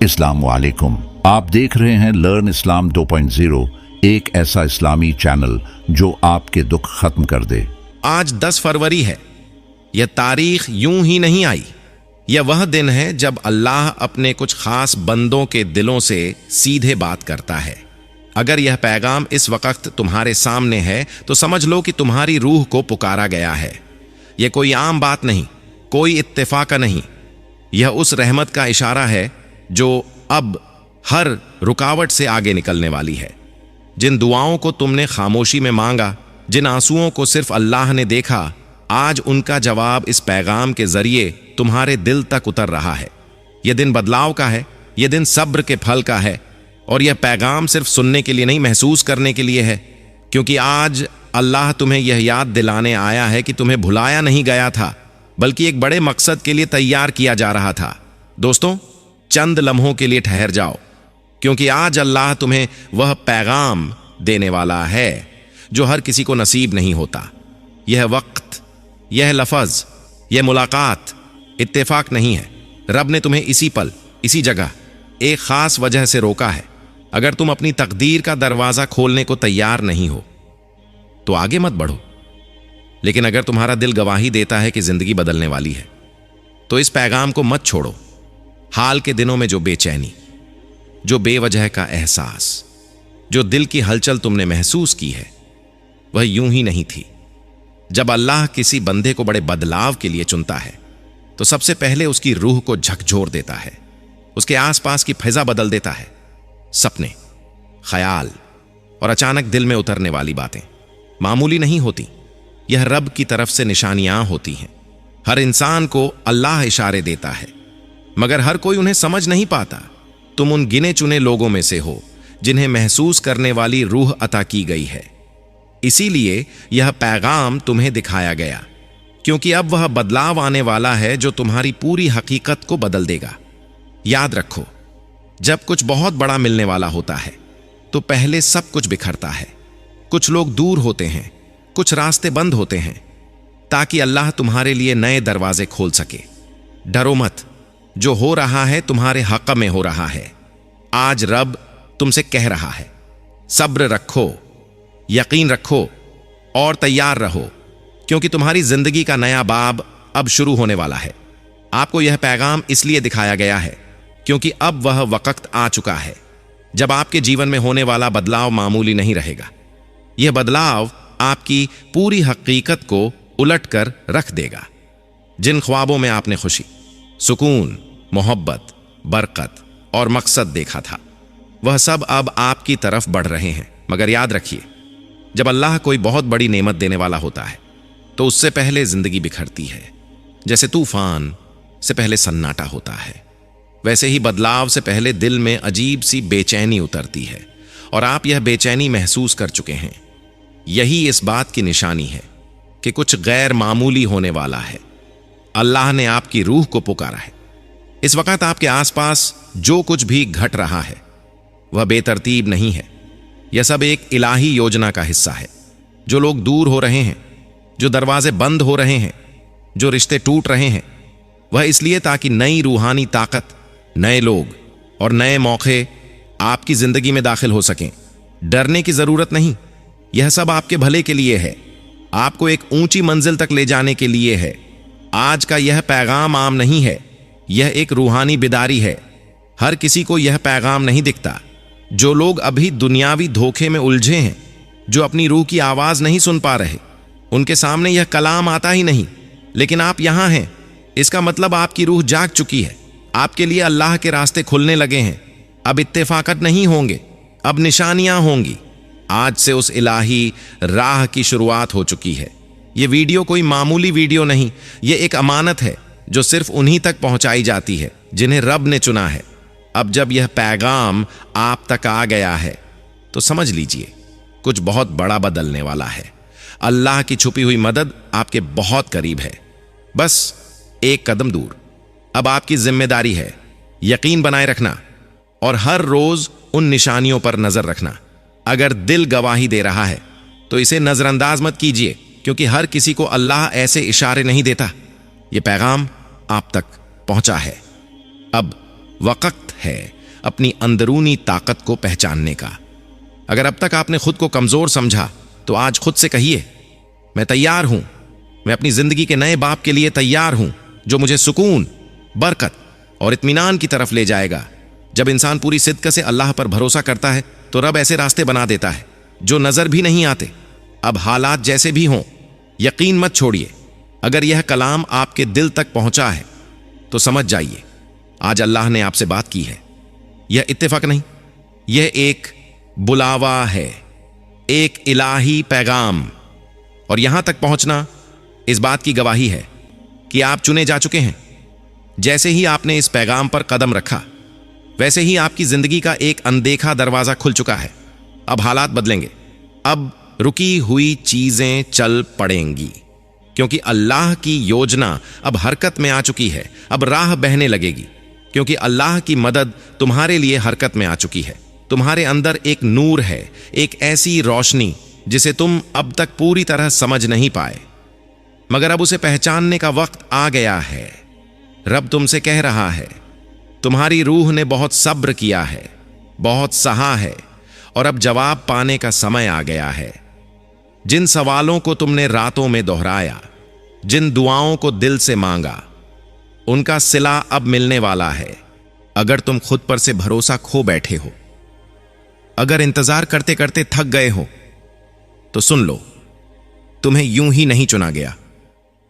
अस्सलाम वालेकुम। आप देख रहे हैं लर्न इस्लाम 2.0, एक ऐसा इस्लामी चैनल जो आपके दुख खत्म कर दे। आज 10 फरवरी है। यह तारीख यूं ही नहीं आई। यह वह दिन है जब अल्लाह अपने कुछ खास बंदों के दिलों से सीधे बात करता है। अगर यह पैगाम इस वक्त तुम्हारे सामने है तो समझ लो कि तुम्हारी रूह को पुकारा गया है। यह कोई आम बात नहीं, कोई इत्तेफाक नहीं। यह उस रहमत का इशारा है जो अब हर रुकावट से आगे निकलने वाली है। जिन दुआओं को तुमने खामोशी में मांगा, जिन आंसुओं को सिर्फ अल्लाह ने देखा, आज उनका जवाब इस पैगाम के जरिए तुम्हारे दिल तक उतर रहा है। यह दिन बदलाव का है, यह दिन सब्र के फल का है। और यह पैगाम सिर्फ सुनने के लिए नहीं, महसूस करने के लिए है। क्योंकि आज अल्लाह तुम्हें यह याद दिलाने आया है कि तुम्हें भुलाया नहीं गया था, बल्कि एक बड़े मकसद के लिए तैयार किया जा रहा था। दोस्तों, चंद लम्हों के लिए ठहर जाओ, क्योंकि आज अल्लाह तुम्हें वह पैगाम देने वाला है जो हर किसी को नसीब नहीं होता। यह वक्त, यह लफ्ज, यह मुलाकात इत्तेफाक नहीं है। रब ने तुम्हें इसी पल, इसी जगह एक खास वजह से रोका है। अगर तुम अपनी तकदीर का दरवाजा खोलने को तैयार नहीं हो तो आगे मत बढ़ो। लेकिन अगर तुम्हारा दिल गवाही देता है कि जिंदगी बदलने वाली है तो इस पैगाम को मत छोड़ो। हाल के दिनों में जो बेचैनी, जो बेवजह का एहसास, जो दिल की हलचल तुमने महसूस की है, वह यूं ही नहीं थी। जब अल्लाह किसी बंदे को बड़े बदलाव के लिए चुनता है तो सबसे पहले उसकी रूह को झकझोर देता है, उसके आसपास की फिजा बदल देता है। सपने, ख्याल और अचानक दिल में उतरने वाली बातें मामूली नहीं होती। यह रब की तरफ से निशानियां होती हैं। हर इंसान को अल्लाह इशारे देता है, मगर हर कोई उन्हें समझ नहीं पाता। तुम उन गिने चुने लोगों में से हो जिन्हें महसूस करने वाली रूह अता की गई है। इसीलिए यह पैगाम तुम्हें दिखाया गया, क्योंकि अब वह बदलाव आने वाला है जो तुम्हारी पूरी हकीकत को बदल देगा। याद रखो, जब कुछ बहुत बड़ा मिलने वाला होता है तो पहले सब कुछ बिखरता है। कुछ लोग दूर होते हैं, कुछ रास्ते बंद होते हैं, ताकि अल्लाह तुम्हारे लिए नए दरवाजे खोल सके। डरो मत, जो हो रहा है तुम्हारे हक में हो रहा है। आज रब तुमसे कह रहा है, सब्र रखो, यकीन रखो और तैयार रहो, क्योंकि तुम्हारी जिंदगी का नया बाब अब शुरू होने वाला है। आपको यह पैगाम इसलिए दिखाया गया है क्योंकि अब वह वक्त आ चुका है जब आपके जीवन में होने वाला बदलाव मामूली नहीं रहेगा। यह बदलाव आपकी पूरी हकीकत को उलट कर रख देगा। जिन ख्वाबों में आपने खुशी, सुकून, मोहब्बत, बरकत और मकसद देखा था, वह सब अब आपकी तरफ बढ़ रहे हैं। मगर याद रखिए, जब अल्लाह कोई बहुत बड़ी नेमत देने वाला होता है तो उससे पहले जिंदगी बिखरती है। जैसे तूफान से पहले सन्नाटा होता है, वैसे ही बदलाव से पहले दिल में अजीब सी बेचैनी उतरती है। और आप यह बेचैनी महसूस कर चुके हैं। यही इस बात की निशानी है कि कुछ गैर मामूली होने वाला है। अल्लाह ने आपकी रूह को पुकारा है। इस वक्त आपके आसपास जो कुछ भी घट रहा है वह बेतरतीब नहीं है। यह सब एक इलाही योजना का हिस्सा है। जो लोग दूर हो रहे हैं, जो दरवाजे बंद हो रहे हैं, जो रिश्ते टूट रहे हैं, वह इसलिए ताकि नई रूहानी ताकत, नए लोग और नए मौके आपकी जिंदगी में दाखिल हो सकें। डरने की जरूरत नहीं, यह सब आपके भले के लिए है, आपको एक ऊंची मंजिल तक ले जाने के लिए है। आज का यह पैगाम आम नहीं है, यह एक रूहानी बिदारी है। हर किसी को यह पैगाम नहीं दिखता। जो लोग अभी दुनियावी धोखे में उलझे हैं, जो अपनी रूह की आवाज नहीं सुन पा रहे, उनके सामने यह कलाम आता ही नहीं। लेकिन आप यहां हैं, इसका मतलब आपकी रूह जाग चुकी है। आपके लिए अल्लाह के रास्ते खुलने लगे हैं। अब इत्तेफाकत नहीं होंगे, अब निशानियां होंगी। आज से उस इलाही राह की शुरुआत हो चुकी है। यह वीडियो कोई मामूली वीडियो नहीं, यह एक अमानत है जो सिर्फ उन्हीं तक पहुंचाई जाती है जिन्हें रब ने चुना है। अब जब यह पैगाम आप तक आ गया है तो समझ लीजिए, कुछ बहुत बड़ा बदलने वाला है। अल्लाह की छुपी हुई मदद आपके बहुत करीब है, बस एक कदम दूर। अब आपकी जिम्मेदारी है यकीन बनाए रखना और हर रोज उन निशानियों पर नजर रखना। अगर दिल गवाही दे रहा है तो इसे नजरअंदाज मत कीजिए, क्योंकि हर किसी को अल्लाह ऐसे इशारे नहीं देता। यह पैगाम आप तक पहुंचा है। अब वक्त है अपनी अंदरूनी ताकत को पहचानने का। अगर अब तक आपने खुद को कमजोर समझा तो आज खुद से कहिए, मैं तैयार हूं, मैं अपनी जिंदगी के नए बाप के लिए तैयार हूं जो मुझे सुकून, बरकत और इत्मीनान की तरफ ले जाएगा। जब इंसान पूरी सिद्क से अल्लाह पर भरोसा करता है तो रब ऐसे रास्ते बना देता है जो नजर भी नहीं आते। अब हालात जैसे भी हों, यकीन मत छोड़िए। अगर यह कलाम आपके दिल तक पहुंचा है तो समझ जाइए आज अल्लाह ने आपसे बात की है। यह इत्तेफाक नहीं, यह एक बुलावा है, एक इलाही पैगाम। और यहां तक पहुंचना इस बात की गवाही है कि आप चुने जा चुके हैं। जैसे ही आपने इस पैगाम पर कदम रखा वैसे ही आपकी जिंदगी का एक अनदेखा दरवाजा खुल चुका है। अब हालात बदलेंगे, अब रुकी हुई चीजें चल पड़ेंगी, क्योंकि अल्लाह की योजना अब हरकत में आ चुकी है। अब राह बहने लगेगी, क्योंकि अल्लाह की मदद तुम्हारे लिए हरकत में आ चुकी है। तुम्हारे अंदर एक नूर है, एक ऐसी रोशनी जिसे तुम अब तक पूरी तरह समझ नहीं पाए, मगर अब उसे पहचानने का वक्त आ गया है। रब तुमसे कह रहा है, तुम्हारी रूह ने बहुत सब्र किया है, बहुत सहा है, और अब जवाब पाने का समय आ गया है। जिन सवालों को तुमने रातों में दोहराया, जिन दुआओं को दिल से मांगा, उनका सिला अब मिलने वाला है। अगर तुम खुद पर से भरोसा खो बैठे हो, अगर इंतजार करते करते थक गए हो, तो सुन लो, तुम्हें यूं ही नहीं चुना गया।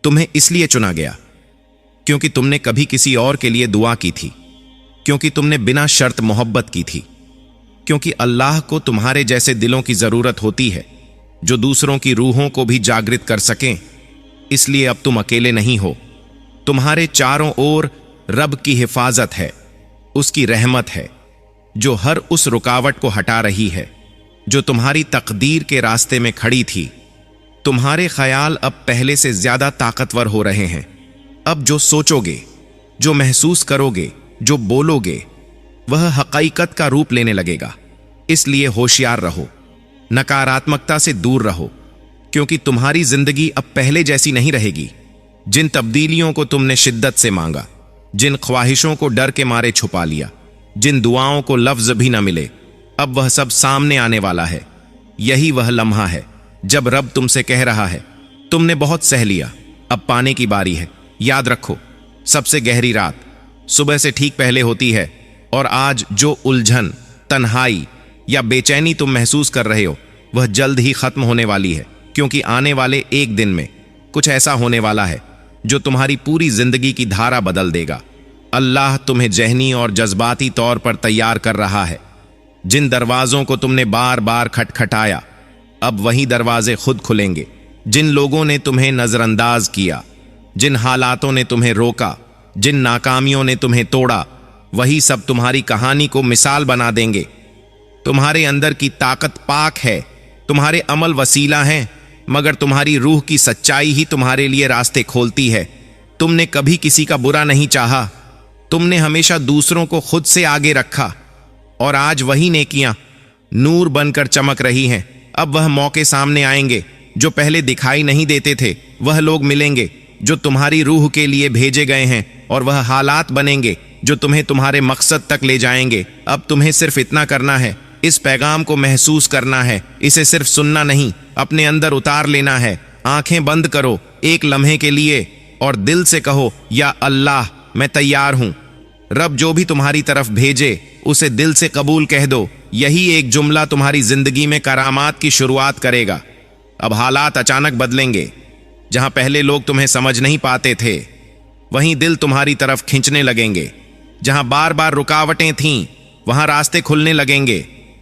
तुम्हें इसलिए चुना गया क्योंकि तुमने कभी किसी और के लिए दुआ की थी, क्योंकि तुमने बिना शर्त मोहब्बत की थी, क्योंकि अल्लाह को तुम्हारे जैसे दिलों की जरूरत होती है जो दूसरों की रूहों को भी जागृत कर सकें। इसलिए अब तुम अकेले नहीं हो। तुम्हारे चारों ओर रब की हिफाजत है, उसकी रहमत है जो हर उस रुकावट को हटा रही है जो तुम्हारी तकदीर के रास्ते में खड़ी थी। तुम्हारे ख्याल अब पहले से ज्यादा ताकतवर हो रहे हैं। अब जो सोचोगे, जो महसूस करोगे, जो बोलोगे, वह हकीकत का रूप लेने लगेगा। इसलिए होशियार रहो, नकारात्मकता से दूर रहो, क्योंकि तुम्हारी जिंदगी अब पहले जैसी नहीं रहेगी। जिन तब्दीलियों को तुमने शिद्दत से मांगा, जिन ख्वाहिशों को डर के मारे छुपा लिया, जिन दुआओं को लफ्ज भी न मिले, अब वह सब सामने आने वाला है। यही वह लम्हा है जब रब तुमसे कह रहा है, तुमने बहुत सह लिया, अब पाने की बारी है। याद रखो, सबसे गहरी रात सुबह से ठीक पहले होती है, और आज जो उलझन, तन्हाई या बेचैनी तुम महसूस कर रहे हो, वह जल्द ही खत्म होने वाली है, क्योंकि आने वाले एक दिन में कुछ ऐसा होने वाला है जो तुम्हारी पूरी जिंदगी की धारा बदल देगा। अल्लाह तुम्हें जहनी और जज्बाती तौर पर तैयार कर रहा है। जिन दरवाजों को तुमने बार बार खटखटाया, अब वही दरवाजे खुद खुलेंगे। जिन लोगों ने तुम्हें नजरअंदाज किया, जिन हालातों ने तुम्हें रोका, जिन नाकामियों ने तुम्हें तोड़ा, वही सब तुम्हारी कहानी को मिसाल बना देंगे। तुम्हारे अंदर की ताकत पाक है, तुम्हारे अमल वसीला हैं, मगर तुम्हारी रूह की सच्चाई ही तुम्हारे लिए रास्ते खोलती है। तुमने कभी किसी का बुरा नहीं चाहा, तुमने हमेशा दूसरों को खुद से आगे रखा, और आज वही नेकियां नूर बनकर चमक रही हैं। अब वह मौके सामने आएंगे जो पहले दिखाई नहीं देते थे। वह लोग मिलेंगे जो तुम्हारी रूह के लिए भेजे गए हैं, और वह हालात बनेंगे जो तुम्हें तुम्हारे मकसद तक ले जाएंगे। अब तुम्हें सिर्फ इतना करना है, इस पैगाम को महसूस करना है, इसे सिर्फ सुनना नहीं, अपने अंदर उतार लेना है। आंखें बंद करो एक लम्हे के लिए और दिल से कहो, या अल्लाह, मैं तैयार हूं। रब जो भी तुम्हारी तरफ भेजे उसे दिल से कबूल कह दो। यही एक जुमला तुम्हारी जिंदगी में करामात की शुरुआत करेगा। अब हालात अचानक बदलेंगे। जहां पहले लोग तुम्हें समझ नहीं पाते थे, वहीं दिल तुम्हारी तरफ खींचने लगेंगे। जहां बार बार रुकावटें थीं, वहां रास्ते खुलने लगेंगे।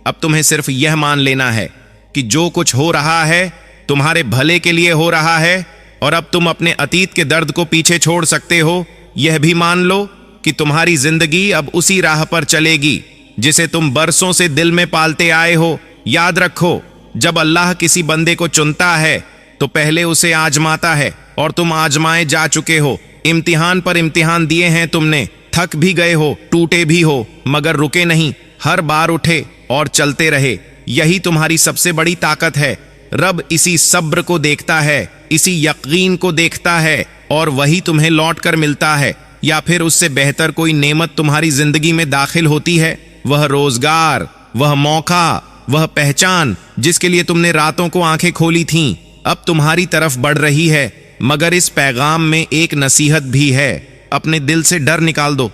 अब तुम्हें सिर्फ यह मान लेना है कि जो कुछ हो रहा है तुम्हारे भले के लिए हो रहा है, और अब तुम अपने अतीत के दर्द को पीछे छोड़ सकते हो। यह भी मान लो कि तुम्हारी जिंदगी अब उसी राह पर चलेगी जिसे तुम बरसों से दिल में पालते आए हो। याद रखो, जब अल्लाह किसी बंदे को चुनता है तो पहले उसे आजमाता है, और तुम आजमाए जा चुके हो। इम्तिहान पर इम्तिहान दिए हैं तुमने, थक भी गए हो, टूटे भी हो, मगर रुके नहीं, हर बार उठे और चलते रहे। यही तुम्हारी सबसे बड़ी ताकत है। रब इसी सब्र को देखता है, इसी यकीन को देखता है, और वही तुम्हें लौट कर मिलता है। या फिर उससे बेहतर कोई नेमत तुम्हारी जिंदगी में दाखिल होती है? वह रोजगार, वह मौका, वह पहचान जिसके लिए तुमने रातों को आंखें खोली थीं, अब तुम्हारी तरफ बढ़ रही है। मगर इस पैगाम में एक नसीहत भी है, अपने दिल से डर निकाल दो।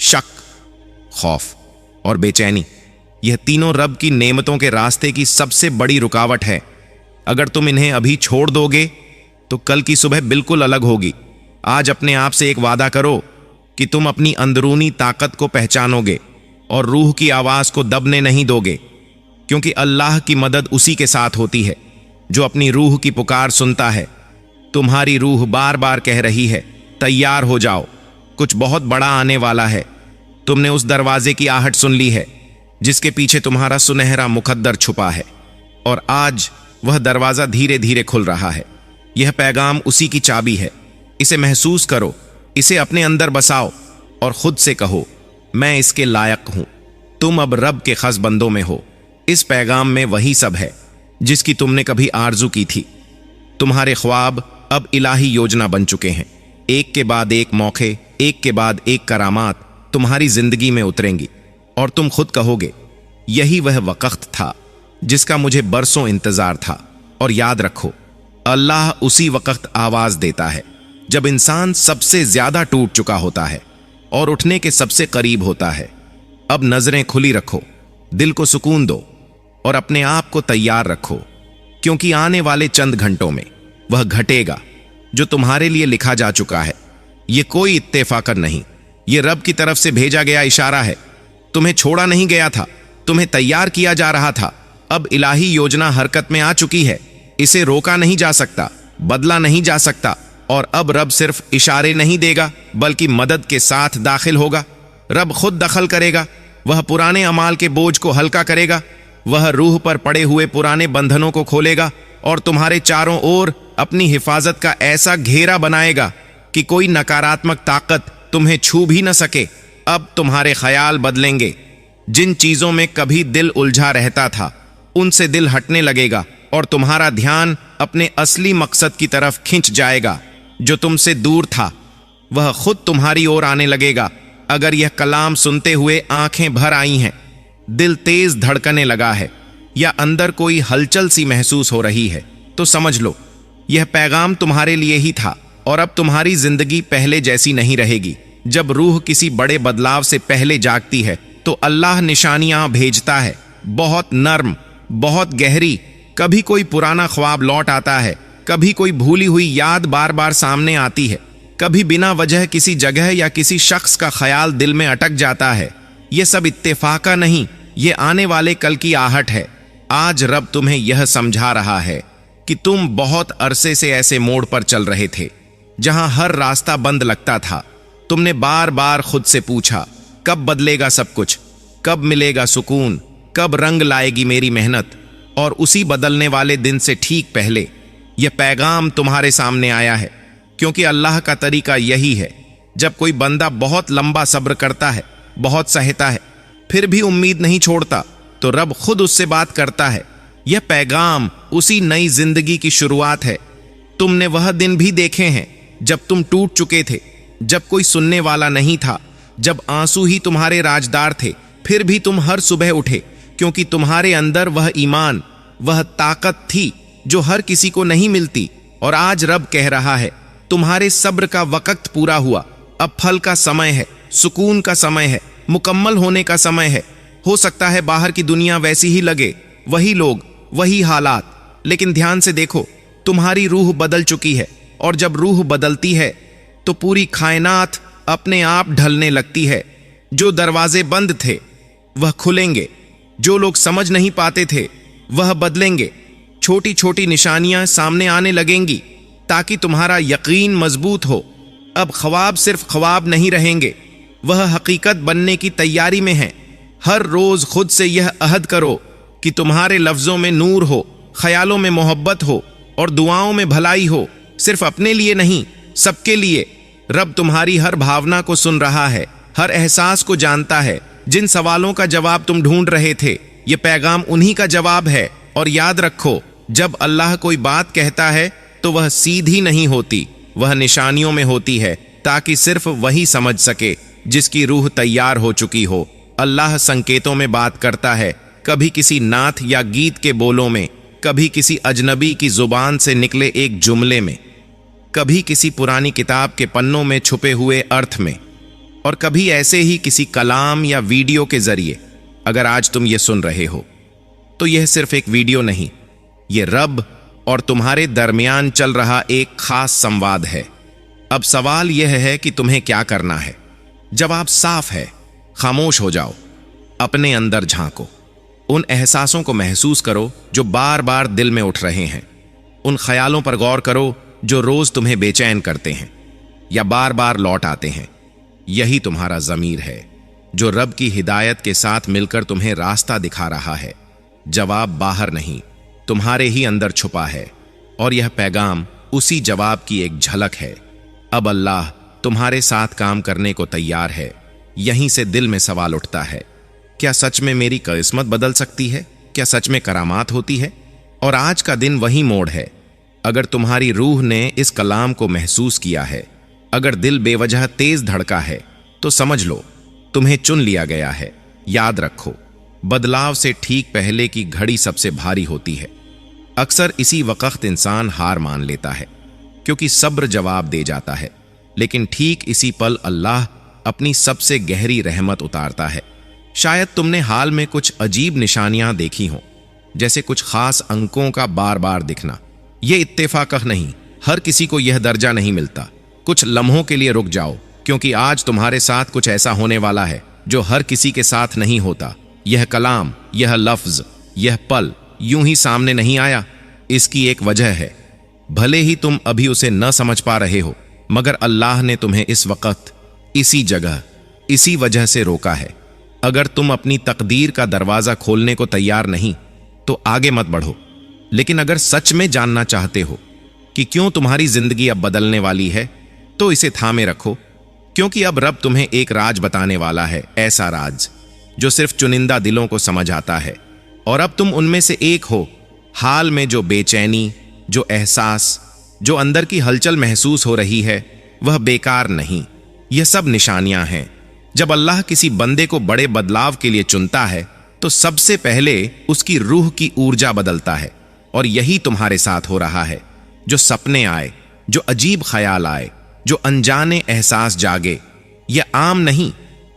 शक, खौफ और बेचैनी, यह तीनों रब की नेमतों के रास्ते की सबसे बड़ी रुकावट है। अगर तुम इन्हें अभी छोड़ दोगे तो कल की सुबह बिल्कुल अलग होगी। आज अपने आप से एक वादा करो कि तुम अपनी अंदरूनी ताकत को पहचानोगे और रूह की आवाज को दबने नहीं दोगे, क्योंकि अल्लाह की मदद उसी के साथ होती है जो अपनी रूह की पुकार सुनता है। तुम्हारी रूह बार बार कह रही है, तैयार हो जाओ, कुछ बहुत बड़ा आने वाला है। तुमने उस दरवाजे की आहट सुन ली है जिसके पीछे तुम्हारा सुनहरा मुकद्दर छुपा है, और आज वह दरवाजा धीरे धीरे खुल रहा है। यह पैगाम उसी की चाबी है। इसे महसूस करो, इसे अपने अंदर बसाओ और खुद से कहो, मैं इसके लायक हूं। तुम अब रब के खास बंदों में हो। इस पैगाम में वही सब है जिसकी तुमने कभी आरजू की थी। तुम्हारे ख्वाब अब इलाही योजना बन चुके हैं। एक के बाद एक मौके, एक के बाद एक करामात तुम्हारी जिंदगी में उतरेंगी और तुम खुद कहोगे, यही वह वक्त था जिसका मुझे बरसों इंतजार था। और याद रखो, अल्लाह उसी वक्त आवाज देता है जब इंसान सबसे ज्यादा टूट चुका होता है और उठने के सबसे करीब होता है। अब नजरें खुली रखो, दिल को सुकून दो और अपने आप को तैयार रखो, क्योंकि आने वाले चंद घंटों में वह घटेगा जो तुम्हारे लिए लिखा जा चुका है। यह कोई इत्तेफाकन नहीं, यह रब की तरफ से भेजा गया इशारा है। तुम्हें छोड़ा नहीं गया था, तुम्हें तैयार किया जा रहा था। अब इलाही योजना हरकत में आ चुकी है। इसे रोका नहीं जा सकता, बदला नहीं जा सकता। और अब रब सिर्फ इशारे नहीं देगा बल्कि मदद के साथ दाखिल होगा। रब खुद दखल करेगा। वह पुराने अमाल के बोझ को हल्का करेगा। वह रूह पर पड़े हुए पुराने बंधनों को खोलेगा और तुम्हारे चारों ओर अपनी हिफाजत का ऐसा घेरा बनाएगा कि कोई नकारात्मक ताकत तुम्हें छू भी न सके। अब तुम्हारे ख्याल बदलेंगे। जिन चीजों में कभी दिल उलझा रहता था उनसे दिल हटने लगेगा और तुम्हारा ध्यान अपने असली मकसद की तरफ खिंच जाएगा। जो तुमसे दूर था वह खुद तुम्हारी ओर आने लगेगा। अगर यह कलाम सुनते हुए आंखें भर आई हैं, दिल तेज धड़कने लगा है या अंदर कोई हलचल सी महसूस हो रही है, तो समझ लो यह पैगाम तुम्हारे लिए ही था। और अब तुम्हारी जिंदगी पहले जैसी नहीं रहेगी। जब रूह किसी बड़े बदलाव से पहले जागती है तो अल्लाह निशानियां भेजता है, बहुत नर्म, बहुत गहरी। कभी कोई पुराना ख्वाब लौट आता है, कभी कोई भूली हुई याद बार बार सामने आती है, कभी बिना वजह किसी जगह या किसी शख्स का ख्याल दिल में अटक जाता है। यह सब इत्तेफाका नहीं, ये आने वाले कल की आहट है। आज रब तुम्हें यह समझा रहा है कि तुम बहुत अरसे से ऐसे मोड़ पर चल रहे थे जहां हर रास्ता बंद लगता था। तुमने बार बार खुद से पूछा, कब बदलेगा सब कुछ, कब मिलेगा सुकून, कब रंग लाएगी मेरी मेहनत। और उसी बदलने वाले दिन से ठीक पहले यह पैगाम तुम्हारे सामने आया है, क्योंकि अल्लाह का तरीका यही है। जब कोई बंदा बहुत लंबा सब्र करता है, बहुत सहता है, फिर भी उम्मीद नहीं छोड़ता, तो रब खुद उससे बात करता है। यह पैगाम उसी नई जिंदगी की शुरुआत है। तुमने वह दिन भी देखे हैं जब तुम टूट चुके थे, जब कोई सुनने वाला नहीं था, जब आंसू ही तुम्हारे राजदार थे। फिर भी तुम हर सुबह उठे, क्योंकि तुम्हारे अंदर वह ईमान, वह ताकत थी जो हर किसी को नहीं मिलती। और आज रब कह रहा है, तुम्हारे सब्र का वक्त पूरा हुआ। अब फल का समय है, सुकून का समय है, मुकम्मल होने का समय है। हो सकता है बाहर की दुनिया वैसी ही लगे, वही लोग, वही हालात, लेकिन ध्यान से देखो, तुम्हारी रूह बदल चुकी है। और जब रूह बदलती है तो पूरी कायनात अपने आप ढलने लगती है। जो दरवाजे बंद थे वह खुलेंगे, जो लोग समझ नहीं पाते थे वह बदलेंगे। छोटी छोटी निशानियां सामने आने लगेंगी ताकि तुम्हारा यकीन मजबूत हो। अब ख्वाब सिर्फ ख्वाब नहीं रहेंगे, वह हकीकत बनने की तैयारी में है। हर रोज खुद से यह अहद करो कि तुम्हारे लफ्जों में नूर हो, ख्यालों में मोहब्बत हो और दुआओं में भलाई हो। सिर्फ अपने लिए नहीं, सबके लिए। रब तुम्हारी हर भावना को सुन रहा है, हर एहसास को जानता है। जिन सवालों का जवाब तुम ढूंढ रहे थे, यह पैगाम उन्हीं का जवाब है। और याद रखो, जब अल्लाह कोई बात कहता है तो वह सीधी नहीं होती, वह निशानियों में होती है। ताकि सिर्फ वही समझ सके जिसकी रूह तैयार हो चुकी हो। अल्लाह संकेतों में बात करता है, कभी किसी नाथ या गीत के बोलों में, कभी किसी अजनबी की जुबान से निकले एक जुमले में, कभी किसी पुरानी किताब के पन्नों में छुपे हुए अर्थ में, और कभी ऐसे ही किसी कलाम या वीडियो के जरिए। अगर आज तुम ये सुन रहे हो तो यह सिर्फ एक वीडियो नहीं, ये रब और तुम्हारे दरमियान चल रहा एक खास संवाद है। अब सवाल यह है कि तुम्हें क्या करना है। जवाब साफ है, खामोश हो जाओ, अपने अंदर झांको, उन एहसासों को महसूस करो जो बार बार दिल में उठ रहे हैं, उन ख्यालों पर गौर करो जो रोज तुम्हें बेचैन करते हैं या बार बार लौट आते हैं। यही तुम्हारा ज़मीर है जो रब की हिदायत के साथ मिलकर तुम्हें रास्ता दिखा रहा है। जवाब बाहर नहीं, तुम्हारे ही अंदर छुपा है, और यह पैगाम उसी जवाब की एक झलक है। अब अल्लाह तुम्हारे साथ काम करने को तैयार है। यहीं से दिल में सवाल उठता है, क्या सच में मेरी किस्मत बदल सकती है? क्या सच में करामात होती है? और आज का दिन वही मोड़ है। अगर तुम्हारी रूह ने इस कलाम को महसूस किया है, अगर दिल बेवजह तेज धड़का है, तो समझ लो तुम्हें चुन लिया गया है। याद रखो, बदलाव से ठीक पहले की घड़ी सबसे भारी होती है। अक्सर इसी वक्त इंसान हार मान लेता है, क्योंकि सब्र जवाब दे जाता है। लेकिन ठीक इसी पल अल्लाह अपनी सबसे गहरी रहमत उतारता है। शायद तुमने हाल में कुछ अजीब निशानियां देखी हों, जैसे कुछ खास अंकों का बार बार दिखना। यह इत्तेफाक नहीं, हर किसी को यह दर्जा नहीं मिलता। कुछ लम्हों के लिए रुक जाओ, क्योंकि आज तुम्हारे साथ कुछ ऐसा होने वाला है जो हर किसी के साथ नहीं होता। यह कलाम, यह लफ्ज, यह पल यूं ही सामने नहीं आया। इसकी एक वजह है, भले ही तुम अभी उसे न समझ पा रहे हो, मगर अल्लाह ने तुम्हें इस वक्त, इसी जगह, इसी वजह से रोका है। अगर तुम अपनी तकदीर का दरवाजा खोलने को तैयार नहीं, तो आगे मत बढ़ो। लेकिन अगर सच में जानना चाहते हो कि क्यों तुम्हारी जिंदगी अब बदलने वाली है, तो इसे थामे रखो, क्योंकि अब रब तुम्हें एक राज बताने वाला है, ऐसा राज जो सिर्फ चुनिंदा दिलों को समझ आता है। और अब तुम उनमें से एक हो। हाल में जो बेचैनी, जो एहसास, जो अंदर की हलचल महसूस हो रही है, वह बेकार नहीं। यह सब निशानियां हैं। जब अल्लाह किसी बंदे को बड़े बदलाव के लिए चुनता है, तो सबसे पहले उसकी रूह की ऊर्जा बदलता है। और यही तुम्हारे साथ हो रहा है। जो सपने आए, जो अजीब ख्याल आए, जो अनजाने एहसास जागे, यह आम नहीं,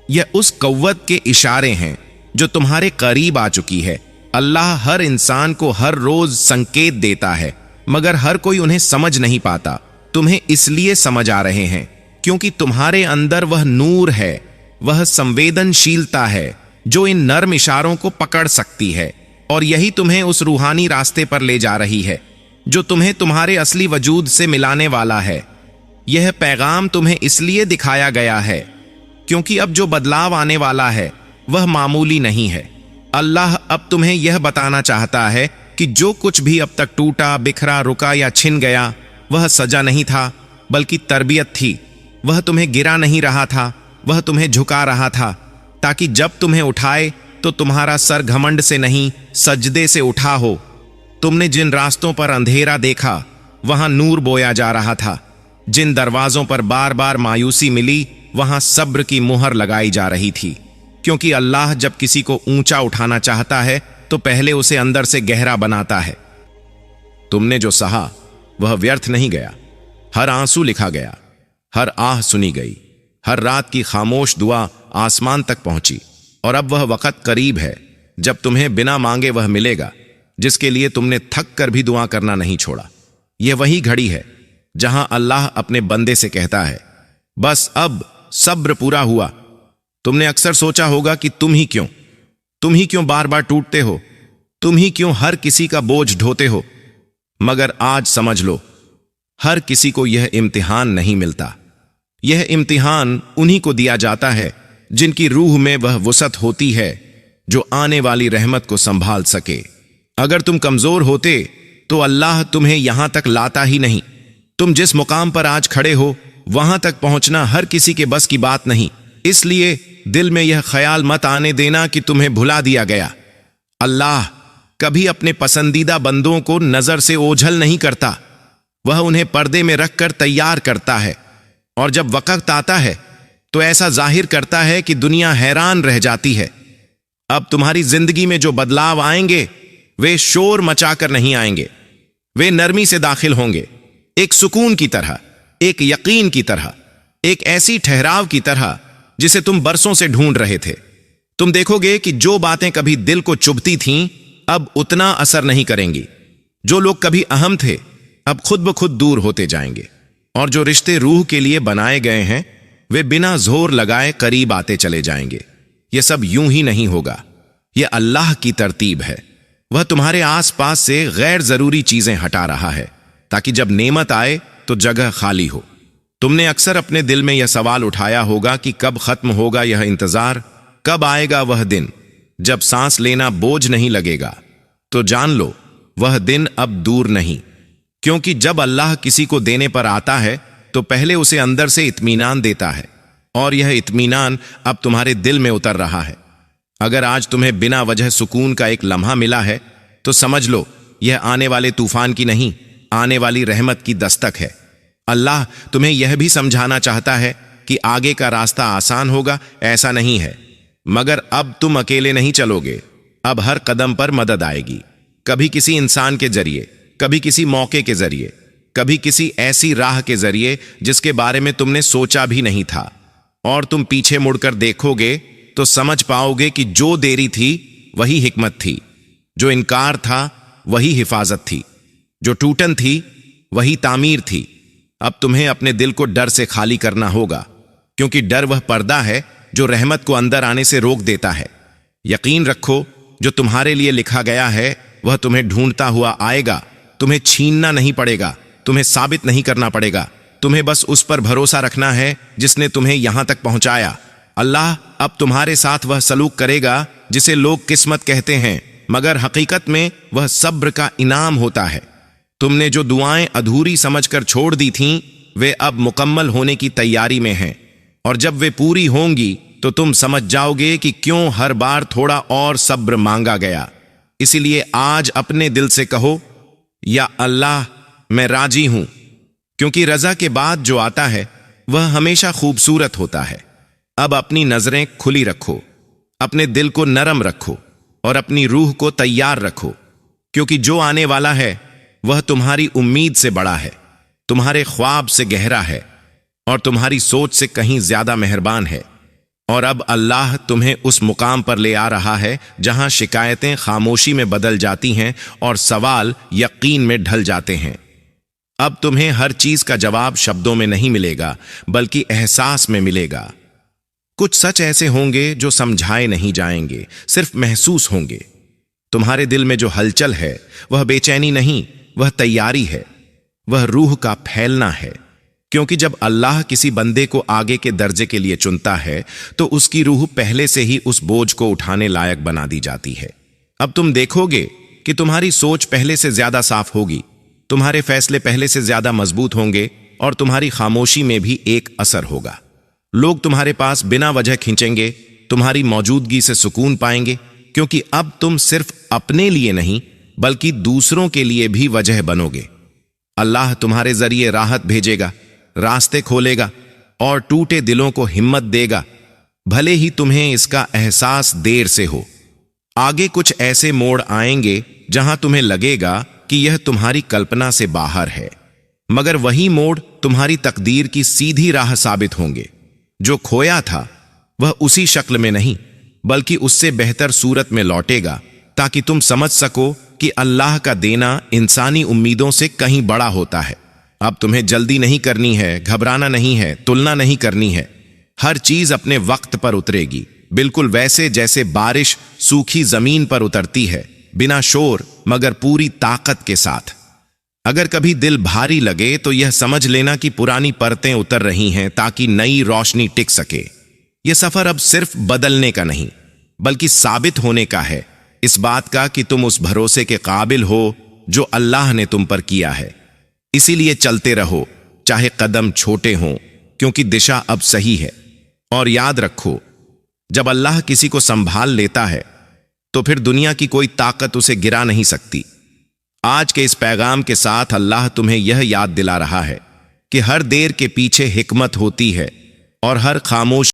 यह उस कव्वत के इशारे हैं जो तुम्हारे करीब आ चुकी है। अल्लाह हर इंसान को हर रोज संकेत देता है, मगर हर कोई उन्हें समझ नहीं पाता। तुम्हें इसलिए समझ आ रहे हैं क्योंकि तुम्हारे अंदर वह नूर है, वह संवेदनशीलता है जो इन नर्म इशारों को पकड़ सकती है। और यही तुम्हें उस रूहानी रास्ते पर ले जा रही है जो तुम्हें तुम्हारे असली वजूद से मिलाने वाला है। यह पैगाम तुम्हें इसलिए दिखाया गया है क्योंकि अब जो बदलाव आने वाला है वह मामूली नहीं है। अल्लाह अब तुम्हें यह बताना चाहता है कि जो कुछ भी अब तक टूटा, बिखरा, रुका या छिन गया, वह सजा नहीं था, बल्कि तरबियत थी। वह तुम्हें गिरा नहीं रहा था, वह तुम्हें झुका रहा था, ताकि जब तुम्हें उठाए तो तुम्हारा सर घमंड से नहीं, सजदे से उठा हो। तुमने जिन रास्तों पर अंधेरा देखा, वहां नूर बोया जा रहा था। जिन दरवाजों पर बार बार मायूसी मिली, वहां सब्र की मुहर लगाई जा रही थी। क्योंकि अल्लाह जब किसी को ऊंचा उठाना चाहता है, तो पहले उसे अंदर से गहरा बनाता है। तुमने जो सहा वह व्यर्थ नहीं गया। हर आंसू लिखा गया, हर आह सुनी गई, हर रात की खामोश दुआ आसमान तक पहुंची। और अब वह वक्त करीब है जब तुम्हें बिना मांगे वह मिलेगा जिसके लिए तुमने थक कर भी दुआ करना नहीं छोड़ा। यह वही घड़ी है जहां अल्लाह अपने बंदे से कहता है, बस अब सब्र पूरा हुआ। तुमने अक्सर सोचा होगा कि तुम ही क्यों बार बार टूटते हो, तुम ही क्यों हर किसी का बोझ ढोते हो। मगर आज समझ लो, हर किसी को यह इम्तिहान नहीं मिलता। यह इम्तिहान उन्हीं को दिया जाता है जिनकी रूह में वह वुसअत होती है जो आने वाली रहमत को संभाल सके। अगर तुम कमजोर होते तो अल्लाह तुम्हें यहां तक लाता ही नहीं। तुम जिस मुकाम पर आज खड़े हो, वहां तक पहुंचना हर किसी के बस की बात नहीं। इसलिए दिल में यह ख्याल मत आने देना कि तुम्हें भुला दिया गया। अल्लाह कभी अपने पसंदीदा बंदों को नजर से ओझल नहीं करता। वह उन्हें पर्दे में रखकर तैयार करता है। और जब वक्त आता है तो ऐसा जाहिर करता है कि दुनिया हैरान रह जाती है। अब तुम्हारी जिंदगी में जो बदलाव आएंगे वे शोर मचाकर नहीं आएंगे, वे नरमी से दाखिल होंगे, एक सुकून की तरह, एक यकीन की तरह, एक ऐसी ठहराव की तरह जिसे तुम बरसों से ढूंढ रहे थे। तुम देखोगे कि जो बातें कभी दिल को चुभती थीं अब उतना असर नहीं करेंगी। जो लोग कभी अहम थे अब खुद ब खुद दूर होते जाएंगे, और जो रिश्ते रूह के लिए बनाए गए हैं वे बिना जोर लगाए करीब आते चले जाएंगे। यह सब यूं ही नहीं होगा, यह अल्लाह की तरतीब है। वह तुम्हारे आसपास से गैर जरूरी चीजें हटा रहा है ताकि जब नेमत आए तो जगह खाली हो। तुमने अक्सर अपने दिल में यह सवाल उठाया होगा कि कब खत्म होगा यह इंतजार, कब आएगा वह दिन जब सांस लेना बोझ नहीं लगेगा। तो जान लो वह दिन अब दूर नहीं, क्योंकि जब अल्लाह किसी को देने पर आता है तो पहले उसे अंदर से इत्मीनान देता है, और यह इत्मीनान अब तुम्हारे दिल में उतर रहा है। अगर आज तुम्हें बिना वजह सुकून का एक लम्हा मिला है तो समझ लो यह आने वाले तूफान की नहीं, आने वाली रहमत की दस्तक है। अल्लाह तुम्हें यह भी समझाना चाहता है कि आगे का रास्ता आसान होगा, ऐसा नहीं है, मगर अब तुम अकेले नहीं चलोगे। अब हर कदम पर मदद आएगी, कभी किसी इंसान के जरिए, कभी किसी मौके के जरिए, कभी किसी ऐसी राह के जरिए जिसके बारे में तुमने सोचा भी नहीं था। और तुम पीछे मुड़कर देखोगे तो समझ पाओगे कि जो देरी थी वही हिकमत थी, जो इनकार था वही हिफाजत थी, जो टूटन थी वही तामीर थी। अब तुम्हें अपने दिल को डर से खाली करना होगा, क्योंकि डर वह पर्दा है जो रहमत को अंदर आने से रोक देता है। यकीन रखो जो तुम्हारे लिए लिखा गया है वह तुम्हें ढूंढता हुआ आएगा। तुम्हें छीनना नहीं पड़ेगा, तुम्हें साबित नहीं करना पड़ेगा, तुम्हें बस उस पर भरोसा रखना है जिसने तुम्हें यहां तक पहुंचाया। अल्लाह अब तुम्हारे साथ वह सलूक करेगा जिसे लोग किस्मत कहते हैं, मगर हकीकत में वह सब्र का इनाम होता है। तुमने जो दुआएं अधूरी समझकर छोड़ दी थीं वे अब मुकम्मल होने की तैयारी में हैं, और जब वे पूरी होंगी तो तुम समझ जाओगे कि क्यों हर बार थोड़ा और सब्र मांगा गया। इसीलिए आज अपने दिल से कहो, या अल्लाह मैं राजी हूं, क्योंकि रजा के बाद जो आता है वह हमेशा खूबसूरत होता है। अब अपनी नजरें खुली रखो, अपने दिल को नरम रखो और अपनी रूह को तैयार रखो, क्योंकि जो आने वाला है वह तुम्हारी उम्मीद से बड़ा है, तुम्हारे ख्वाब से गहरा है और तुम्हारी सोच से कहीं ज्यादा मेहरबान है। और अब अल्लाह तुम्हें उस मुकाम पर ले आ रहा है जहां शिकायतें खामोशी में बदल जाती हैं और सवाल यकीन में ढल जाते हैं। अब तुम्हें हर चीज का जवाब शब्दों में नहीं मिलेगा बल्कि एहसास में मिलेगा। कुछ सच ऐसे होंगे जो समझाए नहीं जाएंगे, सिर्फ महसूस होंगे। तुम्हारे दिल में जो हलचल है वह बेचैनी नहीं, वह तैयारी है, वह रूह का फैलना है। क्योंकि जब अल्लाह किसी बंदे को आगे के दर्जे के लिए चुनता है तो उसकी रूह पहले से ही उस बोझ को उठाने लायक बना दी जाती है। अब तुम देखोगे कि तुम्हारी सोच पहले से ज्यादा साफ होगी, तुम्हारे फैसले पहले से ज्यादा मजबूत होंगे और तुम्हारी खामोशी में भी एक असर होगा। लोग तुम्हारे पास बिना वजह खींचेंगे, तुम्हारी मौजूदगी से सुकून पाएंगे, क्योंकि अब तुम सिर्फ अपने लिए नहीं बल्कि दूसरों के लिए भी वजह बनोगे। अल्लाह तुम्हारे जरिए राहत भेजेगा, रास्ते खोलेगा और टूटे दिलों को हिम्मत देगा, भले ही तुम्हें इसका एहसास देर से हो। आगे कुछ ऐसे मोड़ आएंगे जहां तुम्हें लगेगा कि यह तुम्हारी कल्पना से बाहर है, मगर वही मोड़ तुम्हारी तकदीर की सीधी राह साबित होंगे। जो खोया था वह उसी शक्ल में नहीं बल्कि उससे बेहतर सूरत में लौटेगा, ताकि तुम समझ सको कि अल्लाह का देना इंसानी उम्मीदों से कहीं बड़ा होता है। अब तुम्हें जल्दी नहीं करनी है, घबराना नहीं है, तुलना नहीं करनी है। हर चीज अपने वक्त पर उतरेगी, बिल्कुल वैसे जैसे बारिश सूखी जमीन पर उतरती है, बिना शोर मगर पूरी ताकत के साथ। अगर कभी दिल भारी लगे तो यह समझ लेना कि पुरानी परतें उतर रही हैं ताकि नई रोशनी टिक सके। यह सफर अब सिर्फ बदलने का नहीं बल्कि साबित होने का है, इस बात का कि तुम उस भरोसे के काबिल हो जो अल्लाह ने तुम पर किया है। इसीलिए चलते रहो, चाहे कदम छोटे हों, क्योंकि दिशा अब सही है। और याद रखो, जब अल्लाह किसी को संभाल लेता है तो फिर दुनिया की कोई ताकत उसे गिरा नहीं सकती। आज के इस पैगाम के साथ अल्लाह तुम्हें यह याद दिला रहा है कि हर देर के पीछे हिकमत होती है और हर खामोश